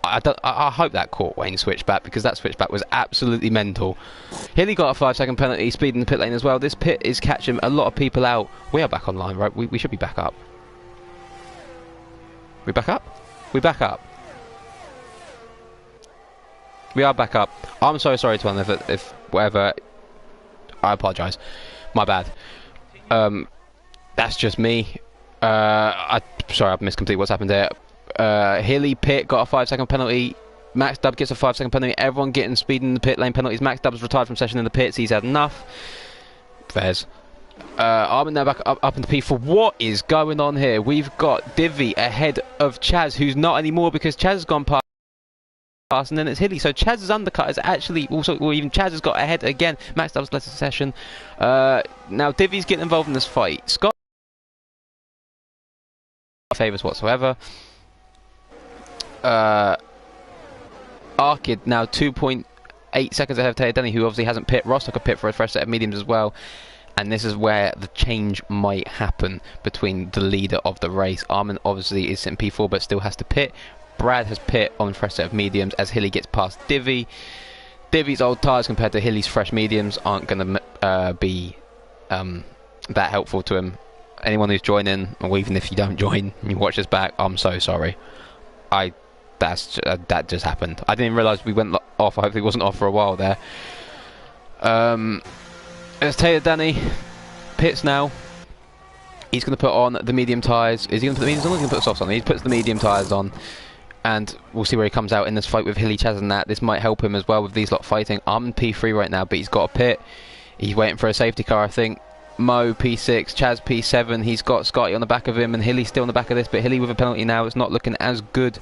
I hope that caught Wayne's switchback, because that switchback was absolutely mental. Hilly got a 5-second penalty, speed in the pit lane as well. This pit is catching a lot of people out. We are back online, right? We should be back up. We back up? We back up. We are back up. I'm so sorry to anyone if whatever. I apologise. My bad. That's just me. Sorry, I've missed completely what's happened there. Hilly pit got a 5-second penalty. Max Dub gets a 5-second penalty. Everyone getting speed in the pit lane penalties. Max Dub's retired from session in the pits. He's had enough. Fairs. Armin now back up into P4. What is going on here? We've got Divi ahead of Chaz, who's not anymore because Chaz has gone past, and then it's Hilly. So Chaz's undercut is actually also, or even Chaz has got ahead again. Max Dub's left the session. Now Divi's getting involved in this fight. Scott favours whatsoever. Arkid now 2.8 seconds ahead of Taylor Denny, who obviously hasn't pit. Ross took a pit for a fresh set of mediums as well. And this is where the change might happen between the leader of the race. Armin obviously is sitting P4 but still has to pit. Brad has pit on fresh set of mediums as Hilly gets past Divi. Divi's old tyres compared to Hilly's fresh mediums aren't going to be that helpful to him. Anyone who's joining, or even if you don't join and you watch this back, I'm so sorry. That just happened. I didn't realise we went off. I hope he wasn't off for a while there. It's Taylor Denny. Pits now. He's going to put on the medium tyres. Is he going to put the mediums on? He's going to put the softs on. He puts the medium tyres on. And we'll see where he comes out in this fight with Hilly, Chaz and that. This might help him as well with these lot fighting. I'm P3 right now, but he's got a pit. He's waiting for a safety car, I think. Mo P6, Chaz P7. He's got Scotty on the back of him, and Hilly still on the back of this, but Hilly with a penalty now. It's not looking as good.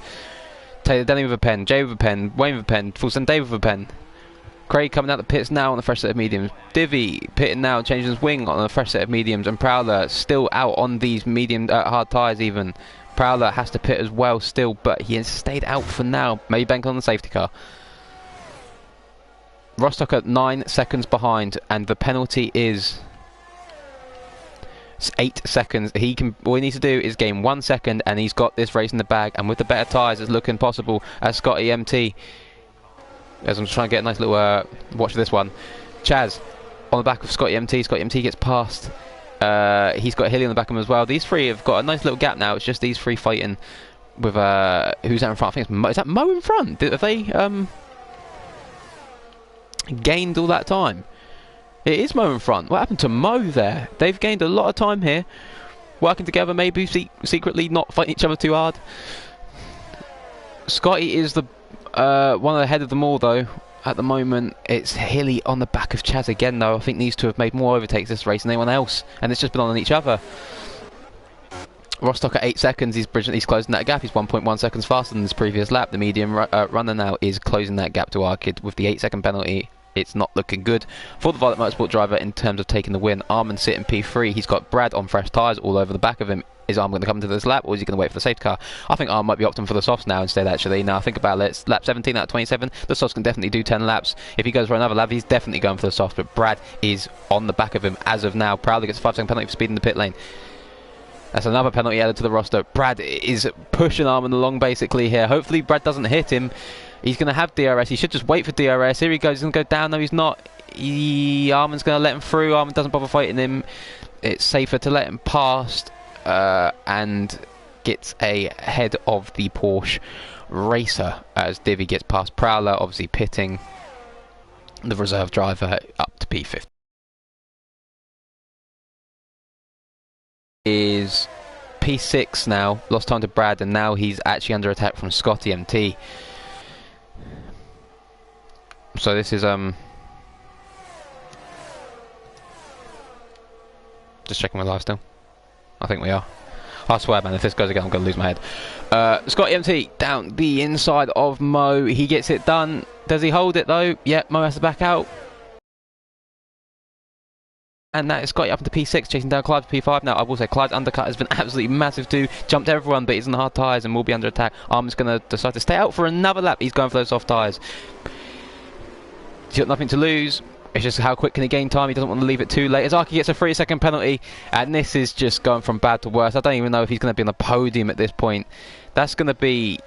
Taylor Denny with a pen, Jay with a pen, Wayne with a pen, Fulton Dave with a pen. Craig coming out the pits now on the fresh set of mediums. Divi pitting now, changing his wing on a fresh set of mediums, and Prowler still out on these medium hard tyres even. Prowler has to pit as well still, but he has stayed out for now. Maybe bank on the safety car. Rostock at 9 seconds behind, and the penalty is 8 seconds. All he needs to do is gain 1 second, and he's got this race in the bag. And with the better tyres, it's looking possible. As Scotty MT, as I'm just trying to get a nice little watch of this one. Chaz on the back of Scotty MT. Scotty MT gets past. He's got Hilly on the back of him as well. These three have got a nice little gap now. It's just these three fighting with who's out in front. I think it's Mo. Is that Mo in front? Have they gained all that time? It is Mo in front. What happened to Mo there? They've gained a lot of time here. Working together, maybe secretly not fighting each other too hard. Scotty is the one ahead of them all though. At the moment, it's Hilly on the back of Chaz again though. I think these two have made more overtakes this race than anyone else, and it's just been on each other. Rostock at 8 seconds. He's closing that gap. He's 1.1 seconds faster than his previous lap. The medium runner now is closing that gap to Arkid with the 8-second penalty. It's not looking good for the Violet Motorsport driver in terms of taking the win. Armin sitting P3. He's got Brad on fresh tyres all over the back of him. Is Armin going to come into this lap, or is he going to wait for the safety car? I think Armin might be opting for the softs now instead, actually. Now, think about it. It's lap 17 out of 27. The softs can definitely do 10 laps. If he goes for another lap, he's definitely going for the softs, but Brad is on the back of him as of now. Proudly gets a 5-second penalty for speed in the pit lane. That's another penalty added to the roster. Brad is pushing Armin along, basically, here. Hopefully, Brad doesn't hit him. He's going to have DRS. He should just wait for DRS. Here he goes. He's going to go down. No, he's not. Armin's going to let him through. Armin doesn't bother fighting him. It's safer to let him past and gets ahead of the Porsche racer as Divi gets past Prowler, obviously pitting the reserve driver up to P50. Is P6 now. Lost time to Brad, and now he's actually under attack from Scotty MT. So this is just checking my live still. I think we are. I swear, man, if this goes again, I'm going to lose my head. Scotty MT down the inside of Mo. He gets it done. Does he hold it though? Yeah, Mo has to back out. And that is Scotty up into P6, chasing down Clive to P5 now. I will say Clive's undercut has been absolutely massive too. Jumped everyone, but he's on the hard tyres and will be under attack. Armin's going to decide to stay out for another lap. He's going for those soft tyres. He's got nothing to lose. It's just how quick can he gain time. He doesn't want to leave it too late. As Arki gets a 3-second penalty, and this is just going from bad to worse. I don't even know if he's going to be on the podium at this point. That's going to be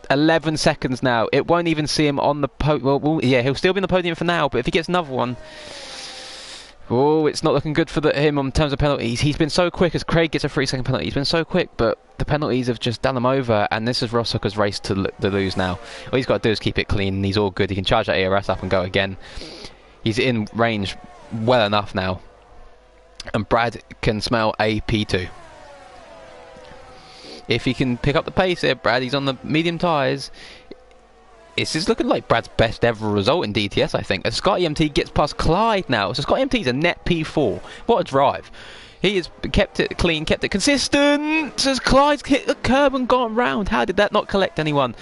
11 seconds now. It won't even see him on the well, yeah, he'll still be in the podium for now, but if he gets another one, oh, it's not looking good for him in terms of penalties. He's been so quick as Craig gets a 3-second penalty. He's been so quick, but the penalties have just done him over, and this is Rosocker's race to lose now. All he's got to do is keep it clean, and he's all good. He can charge that ERS up and go again. He's in range well enough now, and Brad can smell a P2. If he can pick up the pace here, Brad, he's on the medium tyres. This is looking like Brad's best ever result in DTS, I think. As Scott EMT gets past Clyde now. So Scott EMT's a net P4. What a drive. He has kept it clean, kept it consistent. As Clyde's hit the curb and gone round. How did that not collect anyone?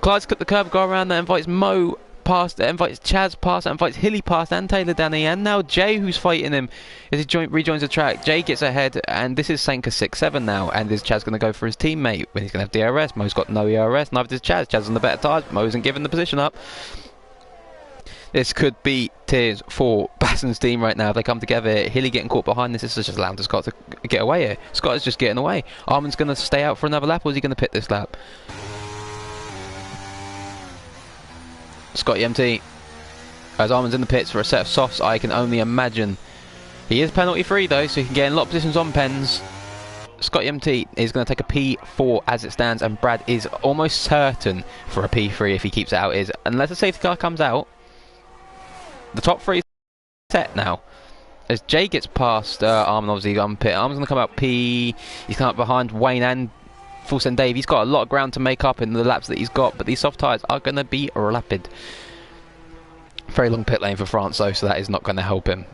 Clyde's cut the curb, gone around. That invites Mo past, that invites Chaz past, that invites Hilly past, and Taylor Danny, and now Jay, who's fighting him as he rejoins the track. Jay gets ahead, and this is Senka 6-7 now, and is Chaz going to go for his teammate when he's going to have DRS? Mo's got no ERS, neither does Chaz. Chaz on the better tyres, Mo isn't giving the position up. This could be tears for Bassen's team right now if they come together. Hilly getting caught behind this. This is just allowing Scott to get away here. Scott is just getting away. Armin's going to stay out for another lap, or is he going to pit this lap? Scott EMT, as Armin's in the pits for a set of softs, I can only imagine. He is penalty free though, so he can get in a lot of positions on pens. Scott EMT is going to take a P4 as it stands, and Brad is almost certain for a P3 if he keeps it out. Unless the safety car comes out, the top three is set now. As Jay gets past Armin, obviously on pit, Armin's going to come out P. He's come up behind Wayne and Full Send Dave. He's got a lot of ground to make up in the laps that he's got, but these soft tyres are going to be rapid. Very long pit lane for France though, so that is not going to help him.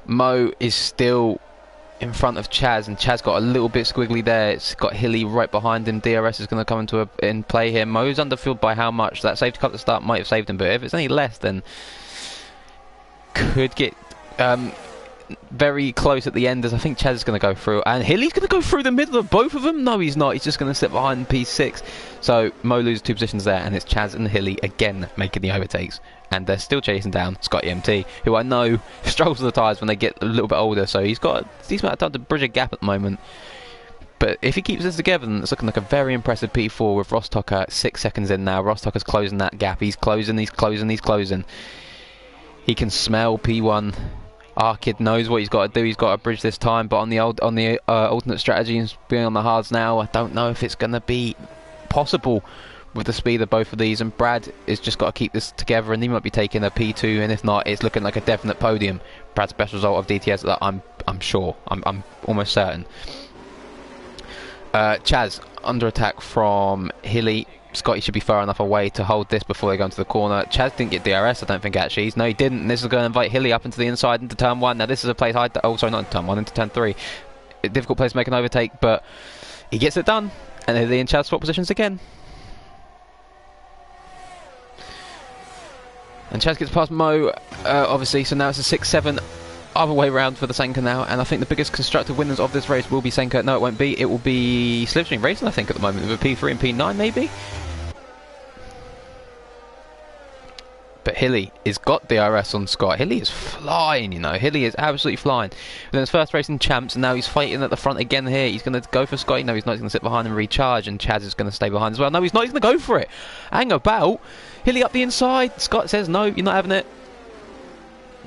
Mo is still in front of Chaz, and Chaz got a little bit squiggly there. It's got Hilly right behind him. DRS is going to come in play here. Mo's underfield by how much? That safety car at the start might have saved him, but if it's any less, then could get very close at the end, as I think Chaz is going to go through, and Hilly's going to go through the middle of both of them. No, he's not. He's just going to sit behind P6. So Mo loses 2 positions there, and it's Chaz and Hilly again making the overtakes, and they're still chasing down Scott EMT, who I know struggles with the tyres when they get a little bit older. So he's got a decent amount of time to bridge a gap at the moment. But if he keeps this together, then it's looking like a very impressive P4 with Rostocker 6 seconds in now. Rostocker's closing that gap. He's closing. He's closing. He's closing. He can smell P1. Arkid knows what he's got to do. He's got to bridge this time, but on the alternate strategy and being on the hards now, I don't know if it's going to be possible with the speed of both of these. And Brad has just got to keep this together, and he might be taking a P2, and if not, it's looking like a definite podium. Brad's best result of DTS, that I'm sure. I'm almost certain. Chaz under attack from Hilly. Scotty should be far enough away to hold this before they go into the corner. Chaz didn't get DRS, I don't think, actually. No, he didn't. And this is going to invite Hilly up into the inside into turn 1. Now, this is a place oh, sorry, not into turn 1, into turn 3. A difficult place to make an overtake, but he gets it done. And Hilly and Chaz swap positions again. And Chaz gets past Mo, obviously, so now it's a 6-7 other way round for the Senka now, and I think the biggest constructor winners of this race will be Senka. No, it won't be. It will be Slipstream Racing, I think, at the moment, with a P3 and P9, maybe? But Hilly has got DRS on Scott. Hilly is flying, you know. Hilly is absolutely flying. Then his first race in Champs, and now he's fighting at the front again here. He's going to go for Scotty. No, he's not. He's going to sit behind and recharge, and Chaz is going to stay behind as well. No, he's not. He's going to go for it. Hang about. Hilly up the inside. Scott says, no, you're not having it.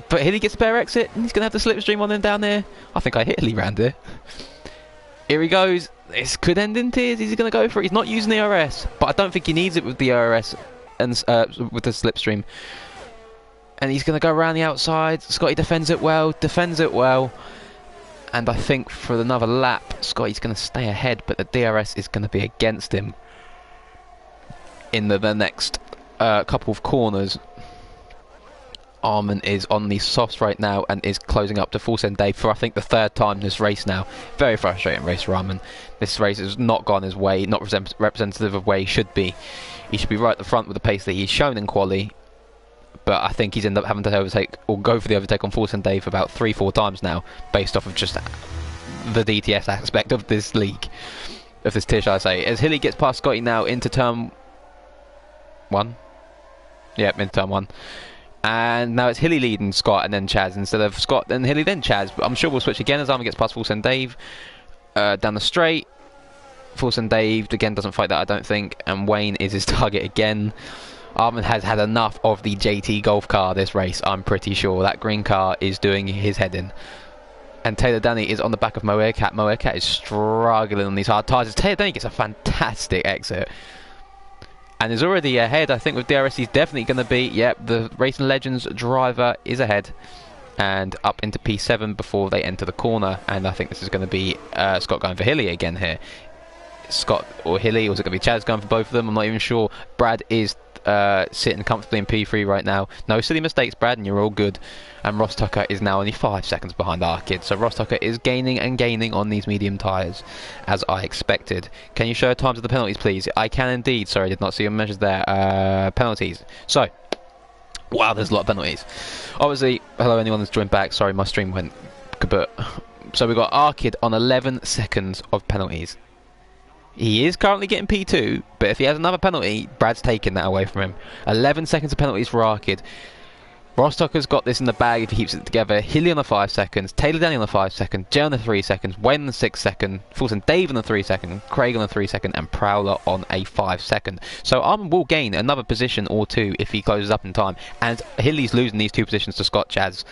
But Hilly gets a better exit, and he's going to have the slipstream on him down there. I think I hit Hilly round here. Here he goes. This could end in tears. He's going to go for it. He's not using the RS, but I don't think he needs it with the RS and with the slipstream. And he's going to go around the outside. Scotty defends it well. And I think for another lap, Scotty's going to stay ahead, but the DRS is going to be against him in the next couple of corners. Armin is on the softs right now and is closing up to Full Send Dave for, I think, the 3rd time this race now. Very frustrating race for Armin. This race has not gone his way, not representative of where he should be. He should be right at the front with the pace that he's shown in quali, but I think he's ended up having to overtake or go for the overtake on Full Send Dave about 3-4 times now, based off of just the DTS aspect of this league, of this tier, shall I say. As Hilly gets past Scotty now into turn 1. Yep, into turn 1. And now it's Hilly leading Scott and then Chaz instead of Scott and Hilly then Chaz. But I'm sure we'll switch again as Armin gets past Full Send Dave down the straight. Fulton Dave again doesn't fight that, I don't think, and Wayne is his target again. Armin has had enough of the JT Golf car this race, I'm pretty sure. That green car is doing his head in. And Taylor Danny is on the back of Moerkat. Moerkat is struggling on these hard tyres. Taylor Danny gets a fantastic exit. And is already ahead. I think with DRS he's definitely going to be, yep, the Racing Legends driver is ahead. And up into P7 before they enter the corner. And I think this is going to be Scott going for Hilly again here. Scott or Hilly, or is it going to be Chaz going for both of them? I'm not even sure. Brad is sitting comfortably in P3 right now. No silly mistakes, Brad, and you're all good. And Ross Tucker is now only 5 seconds behind Arkid. So Ross Tucker is gaining and gaining on these medium tyres, as I expected. Can you show times of the penalties, please? I can indeed. Sorry, I did not see your measures there. Penalties. So, wow, there's a lot of penalties. Obviously, hello anyone that's joined back. Sorry, my stream went kaput. So we've got Arkid on 11 seconds of penalties. He is currently getting P2, but if he has another penalty, Brad's taking that away from him. 11 seconds of penalties for Arkid. Ross Tucker's got this in the bag if he keeps it together. Hilly on the 5 seconds, Taylor Danny on the 5 seconds, Jay on the 3 seconds, Wayne on the 6 second, Fulton Dave on the 3 second, Craig on the 3 second, and Prowler on a 5 second. So Armin will gain another position or two if he closes up in time. And Hilly's losing these 2 positions to Scott Chaz,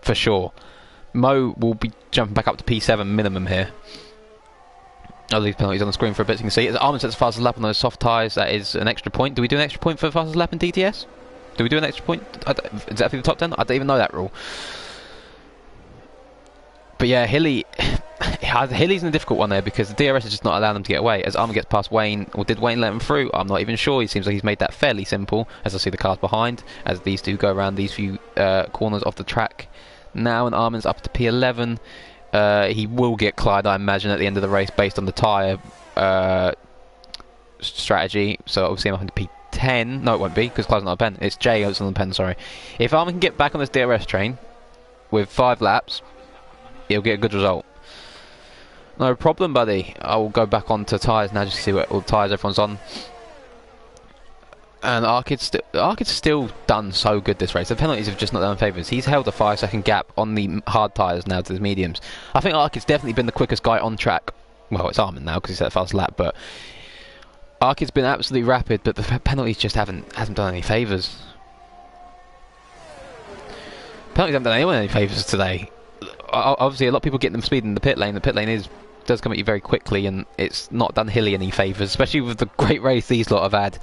for sure. Mo will be jumping back up to P7 minimum here. I'll leave penalties on the screen for a bit so you can see. As Armin sets the fastest lap on those soft tyres, that is an extra point. Do we do an extra point for the fastest lap in DTS? Do we do an extra point? Is that for the top 10? I don't even know that rule. But yeah, Hilly's in a difficult one there because the DRS is just not allowing them to get away. As Armin gets past Wayne, or did Wayne let him through? I'm not even sure. He seems like he's made that fairly simple, as I see the cars behind, as these two go around these few corners of the track. Now, and Armin's up to P11. He will get Clyde, I imagine, at the end of the race based on the tyre strategy. So obviously I'm up to P10. No, it won't be, because Clyde's not a pen. It's Jay who's on the pen, sorry. If Armin can get back on this DRS train with 5 laps, he'll get a good result. No problem, buddy. I will go back onto tyres now just to see what all the tyres everyone's on. And Arkid's still done so good this race. The penalties have just not done favours. He's held a 5 second gap on the hard tyres now to the mediums. I think Arkid's definitely been the quickest guy on track. Well, it's Armin now because he's at the fast lap, but Arkid's been absolutely rapid, but the penalties just hasn't done any favours. Penalties haven't done anyone any favours today. Obviously, a lot of people getting them speed in the pit lane. The pit lane does come at you very quickly, and it's not done Hilly any favours, especially with the great race these lot have had.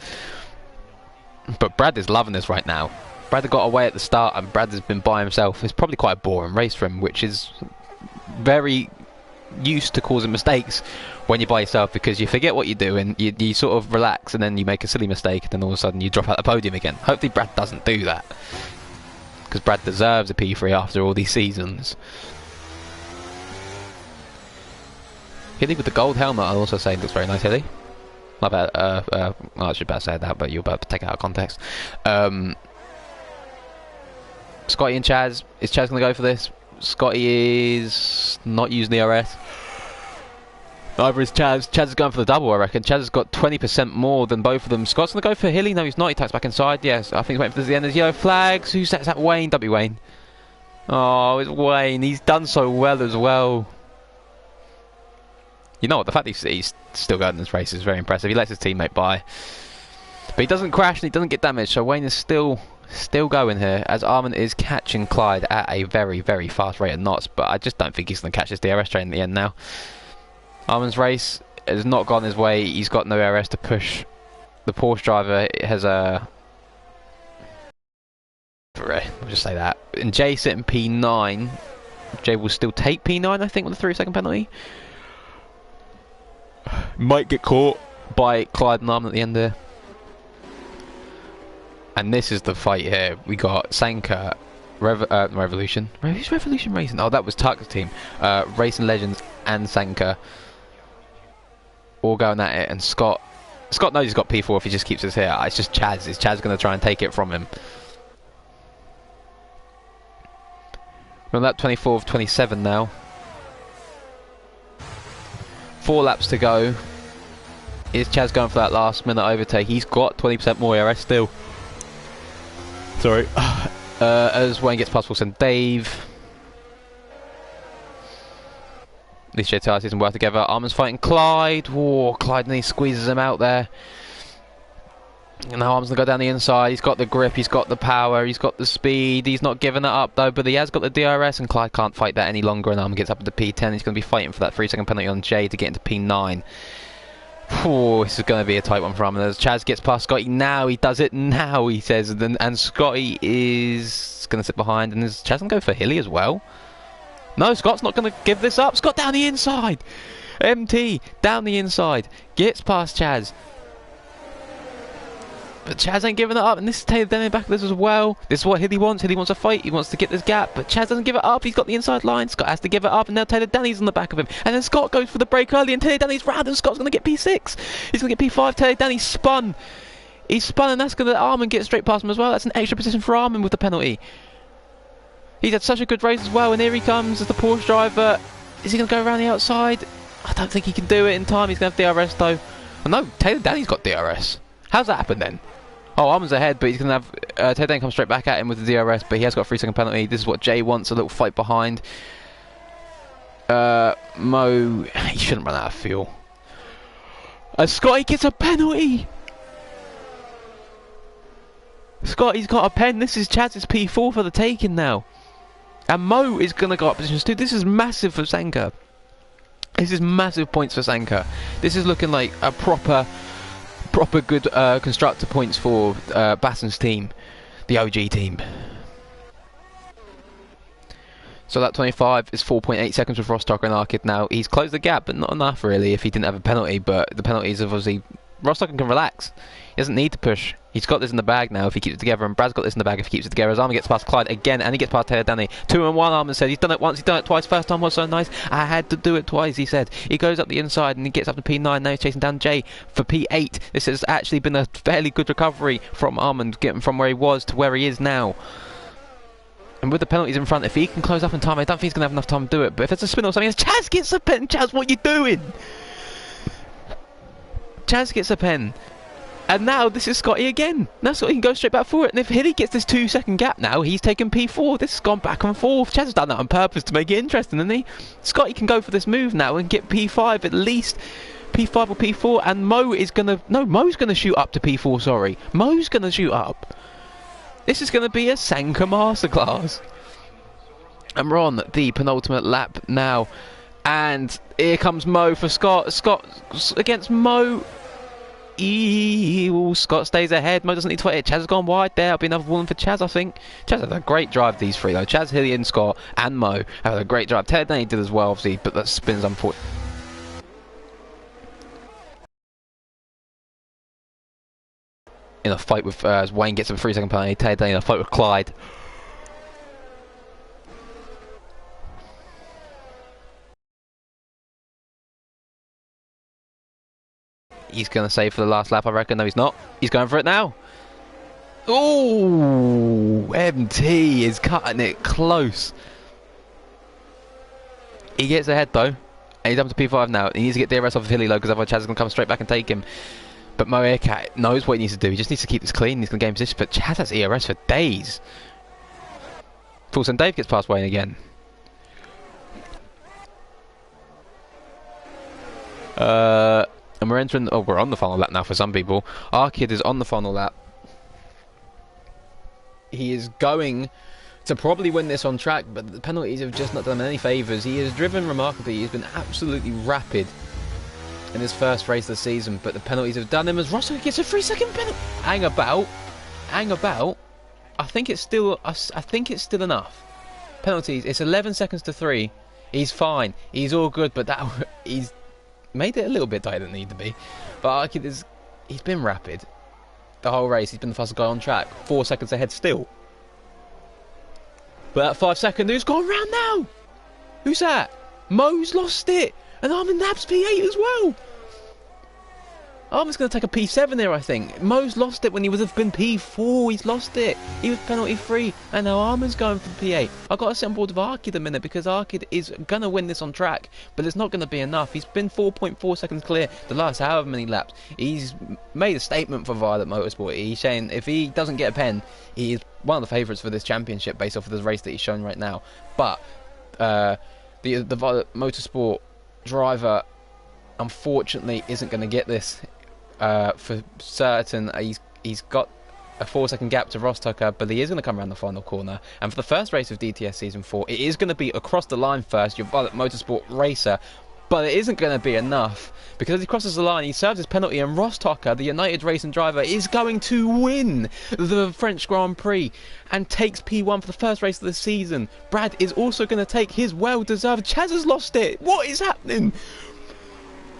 But Brad is loving this right now. Brad got away at the start and Brad has been by himself. It's probably quite a boring race for him, which is very used to causing mistakes when you're by yourself, because you forget what you're doing, you sort of relax, and then you make a silly mistake, and then all of a sudden you drop out the podium again. Hopefully Brad doesn't do that, because Brad deserves a P3 after all these seasons. Hilly with the gold helmet, I'll also say, looks very nice, Hilly. Not bad, well, I should better say that, but you're about to take it out of context. Scotty and Chaz. Is Chaz going to go for this? Scotty is not using the RS. Neither is Chaz. Chaz is going for the double, I reckon. Chaz has got 20% more than both of them. Scott's going to go for Hilly. No, he's not. He tucks back inside. Yes, I think he's waiting for the end of the yellow flags. Who sets that? Wayne. W. Wayne. Oh, it's Wayne. He's done so well as well. You know what, the fact he's still going in this race is very impressive. He lets his teammate by. But he doesn't crash and he doesn't get damaged, so Wayne is still going here, as Armin is catching Clyde at a very, very fast rate of knots. But I just don't think he's going to catch this DRS train in the end now. Armin's race has not gone his way. He's got no RS to push. The Porsche driver has a... I'll just say that. And Jay sitting P9. Jay will still take P9, I think, with a 3 second penalty. Might get caught by Clyde and Armin at the end there. And this is the fight here. We got Sanka, Revolution. Who's Revolution Racing? Oh, that was Tuck's team. Racing Legends and Sanka all going at it. And Scott knows he's got P4 if he just keeps us here. It's just Chaz. Is Chaz going to try and take it from him? We're on lap 24 of 27 now. 4 laps to go. Is Chaz going for that last minute overtake? He's got 20% more RS still. Sorry. As Wayne gets past Wilson, Dave. These JTR season work together. Arman's fighting Clyde. Whoa, Clyde, and he squeezes him out there. And now Arman's going to go down the inside. He's got the grip, he's got the power, he's got the speed. He's not giving it up though, but he has got the DRS, and Clyde can't fight that any longer, and Arman gets up to P10. He's going to be fighting for that 3-second penalty on Jay to get into P9. Oh, this is going to be a tight one for Arman. As Chaz gets past Scotty now, he does it now, he says, and Scotty is going to sit behind, and is Chaz going to go for Hilly as well? No, Scott's not going to give this up. Scott down the inside. MT down the inside. Gets past Chaz. But Chaz ain't giving it up, and this is Taylor Denny back of this as well. This is what Hilly wants. Hilly wants a fight. He wants to get this gap, but Chaz doesn't give it up. He's got the inside line. Scott has to give it up, and now Taylor Denny's on the back of him. And then Scott goes for the break early, and Taylor Denny's round, and Scott's going to get P6. He's going to get P5. Taylor Denny spun. He's spun, and that's going to Arman get straight past him as well. That's an extra position for Arman with the penalty. He's had such a good race as well, and here he comes as the Porsche driver. Is he going to go around the outside? I don't think he can do it in time. He's going to have DRS though. Oh no, Taylor Denny's got DRS. How's that happened then? Oh, Arman's ahead, but he's going to have Taylor Denny come straight back at him with the DRS, but he has got a 3-second penalty. This is what Jay wants, a little fight behind. Mo, he shouldn't run out of fuel. Scotty gets a penalty! Scotty's got a pen. This is Chaz's P4 for the taking now. And Mo is going to go up positions too. This is massive for Sanka. This is massive points for Sanka. This is looking like a proper good constructor points for Batten's team, the OG team. So that 25 is 4.8 seconds with Rostock and Arkid now. He's closed the gap, but not enough really if he didn't have a penalty. But the penalties obviously Rostock can relax. He doesn't need to push. He's got this in the bag now if he keeps it together, and Brad's got this in the bag if he keeps it together. As Arman gets past Clyde again, and he gets past Taylor Denny. 2 and 1, Arman said. He's done it once, he's done it twice. First time was so nice. I had to do it twice, he said. He goes up the inside and he gets up to P9. Now he's chasing down Jay for P8. This has actually been a fairly good recovery from Arman, getting from where he was to where he is now. And with the penalties in front, if he can close up in time, I don't think he's going to have enough time to do it. But if it's a spin or something, Chaz gets a pen. Chaz, what are you doing? Chaz gets a pen. And now this is Scotty again. Now Scotty can go straight back for it. And if Hilly gets this 2-second gap now, he's taken P4. This has gone back and forth. Chaz has done that on purpose to make it interesting, hasn't he? Scotty can go for this move now and get P5 at least. P5 or P4. And Mo is going to... No, Mo's going to shoot up to P4, sorry. Mo's going to shoot up. This is going to be a Sanka masterclass. And we're on the penultimate lap now. And here comes Mo for Scott. Scott against Mo. Scott stays ahead. Mo doesn't need to fight it. Chaz has gone wide there. That'll be another one for Chaz, I think. Chaz had a great drive, these three though. Chaz, Hilly and Scott and Mo have had a great drive. Ted Denny did as well, obviously, but that spins unfortunately. In a fight with as Wayne gets a 3-second penalty. Ted Denny in a fight with Clyde. He's going to save for the last lap, I reckon. No, he's not. He's going for it now. Ooh, MT is cutting it close. He gets ahead though. And he's up to P5 now. He needs to get DRS off of Hilly though, because otherwise Chaz is going to come straight back and take him. But Mo Aircat knows what he needs to do. He just needs to keep this clean. He's going to gain position. But Chaz has ERS for days. Full send Dave gets past Wayne again. And we're entering... Oh, we're on the final lap now for some people. Our kid is on the final lap. He is going to probably win this on track, but the penalties have just not done him any favours. He has driven remarkably. He's been absolutely rapid in his first race of the season, but the penalties have done him as Rostock gets a 3-second penalty. Hang about. I think it's still enough. Penalties. It's 11 seconds to 3. He's fine. He's all good, but he's made it a little bit tighter than it needed to be. But he's been rapid the whole race. He's been the fastest guy on track. 4 seconds ahead still. But that 5-second, who's gone round now? Who's that? Mo's lost it. And Armin Nab's P8 as well. Armin's going to take a P7 there, I think. Mo's lost it when he would have been P4. He's lost it. He was penalty free. And now Armin's going for the P8. I've got to sit on board with Arkid a minute, because Arkid is going to win this on track. But it's not going to be enough. He's been 4.4 seconds clear the last however many laps. He's made a statement for Violet Motorsport. He's saying if he doesn't get a pen, he is one of the favourites for this championship based off of the race that he's shown right now. But the Violet Motorsport driver, unfortunately, isn't going to get this for certain. He's got a 4-second gap to Ross Tucker, but he is going to come around the final corner. And for the first race of DTS Season 4, it is going to be across the line first, your Violet Motorsport racer. But it isn't going to be enough, because as he crosses the line, he serves his penalty, and Ross Tucker, the United Racing driver, is going to win the French Grand Prix and takes P1 for the first race of the season. Brad is also going to take his well-deserved... Chaz has lost it! What is happening?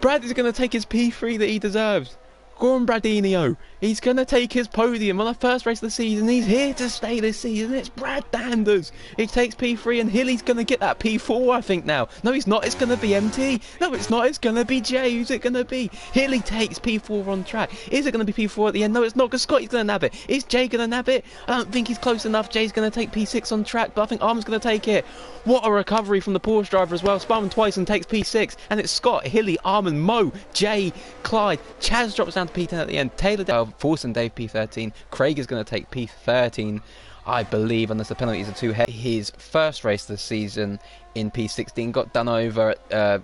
Brad is going to take his P3 that he deserves. Go on, Bradinho. He's going to take his podium on the first race of the season. He's here to stay this season. It's Brad Danders. He takes P3, and Hilly's going to get that P4, I think, now. No, he's not. It's going to be MT. No, it's not. It's going to be Jay. Who's it going to be? Hilly takes P4 on track. Is it going to be P4 at the end? No, it's not, because Scotty's going to nab it. Is Jay going to nab it? I don't think he's close enough. Jay's going to take P6 on track, but I think Arm's going to take it. What a recovery from the Porsche driver as well. Spun twice and takes P6. And it's Scott, Hilly, Armin, Mo, Jay, Clyde. Chaz drops down to P10 at the end. Taylor, Force and Dave P13. Craig is going to take P13, I believe, unless the penalties are too heavy. His first race of the season in P16 got done over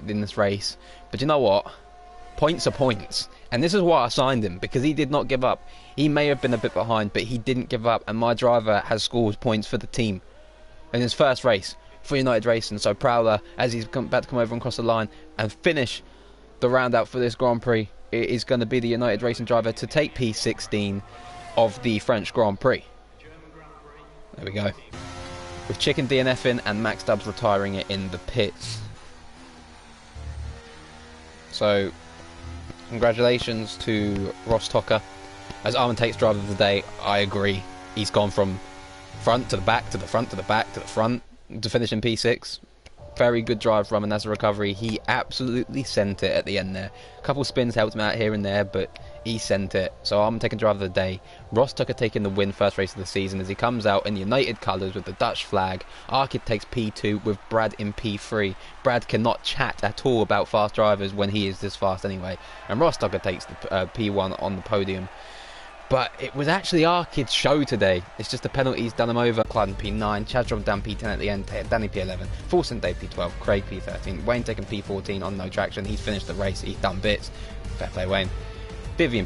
in this race. But you know what? Points are points. And this is why I signed him, because he did not give up. He may have been a bit behind, but he didn't give up. And my driver has scored points for the team in his first race for United Racing. So Prowler, as he's about to come over and cross the line and finish the round out for this Grand Prix, it is going to be the United Racing driver to take P16 of the French Grand Prix. There we go. With Chicken DNFing and Max Stubbs retiring it in the pits. So, congratulations to Ross Tucker. As Armin takes driver of the day, I agree. He's gone from front to the back, to the front, to the back, to the front, to finish in P6. Very good drive from him, and as a recovery, he absolutely sent it at the end there. A couple spins helped him out here and there, but he sent it. So I'm taking driver of the day. Ross Tucker taking the win, first race of the season, as he comes out in United colours with the Dutch flag. Arkid takes P2 with Brad in P3. Brad cannot chat at all about fast drivers when he is this fast anyway. And Ross Tucker takes the P1 on the podium. But it was actually Arkid's show today. It's just the penalties done him over. Clyde P9, Chad dropped down P10 at the end, Danny P11, Force and Dave P12, Craig P13, Wayne taking P14 on no traction. He's finished the race, he's done bits. Fair play, Wayne. Vivian